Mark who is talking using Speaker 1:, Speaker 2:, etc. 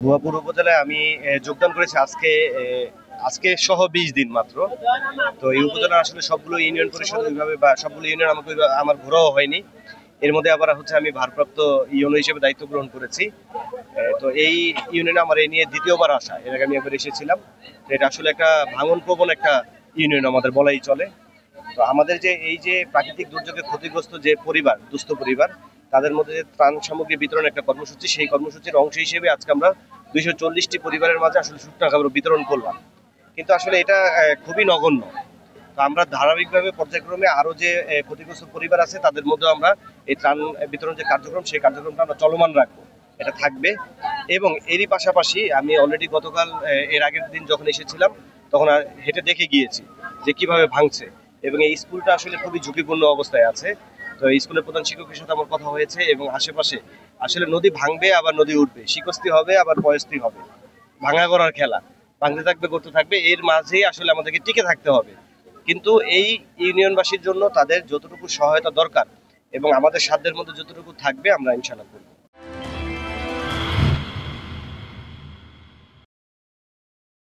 Speaker 1: ভুয়াপুর উপজেলায় আমি যোগদান করেছি আজকে আজকে সহ 20 দিন মাত্র। তো এই উপজেলার আসলে সবগুলো ইউনিয়ন পরিষদ ওইভাবে বা সবগুলো ইউনিয়ন আমাকে আমার ঘোরাও হয়নি। এর মধ্যে আবার হচ্ছে আমি ভারপ্রাপ্ত ইউনো হিসেবে দায়িত্ব গ্রহণ করেছি। তো এই ইউনিয়নে আমার এই নিয়ে দ্বিতীয়বার আসা। এর আগে আমি একবার এসেছিলাম। তো এটা আসলে একটা ভাঙন প্রবণ একটা ইউনিয়ন আমাদের বলাই চলে। তো আমাদের যে এই যে প্রাকৃতিক দুর্যোগে ক্ষতিগ্রস্ত যে পরিবার, দুস্থ পরিবার, তাদের মধ্যে যে ত্রাণ সামগ্রী বিতরণ একটা কর্মসূচি, সেই কর্মসূচির অংশ হিসেবে আজকে আমরা 240টি পরিবারের মাঝে আসলে শুকনা খাবার বিতরণ করলাম। কিন্তু আসলে এটা খুবই নগণ্য। তো আমরা ধারাবাহিকভাবে পর্যায়ক্রমে আরো যে ক্ষতিগ্রস্ত পরিবার আছে তাদের মধ্যে আমরা এই ত্রাণ বিতরণ যে কার্যক্রম, সেই কার্যক্রমটা আমরা চলমান রাখবো, এটা থাকবে। এবং এরই পাশাপাশি আমি অলরেডি গতকাল এর আগের দিন যখন এসেছিলাম তখন হেঁটে দেখে গিয়েছি যে কিভাবে ভাঙছে। এবং এই স্কুলটা আসলে খুবই ঝুঁকিপূর্ণ অবস্থায় আছে। তো এই স্কুলের প্রধান শিক্ষকের সাথে আমার কথা হয়েছে এবং আশেপাশে আসলে নদী ভাঙবে আবার নদী উঠবে, শিকস্তি হবে আবার পয়স্তি হবে, ভাঙা করার খেলা, ভাঙতে থাকবে করতে থাকবে, এর মাঝেই আসলে আমাদেরকে টিকে থাকতে হবে। কিন্তু এই ইউনিয়নবাসীর জন্য তাদের যতটুকু সহায়তা দরকার এবং আমাদের সাধ্যের মধ্যে যতটুকু থাকবে আমরা ইনশাআল্লাহ করব।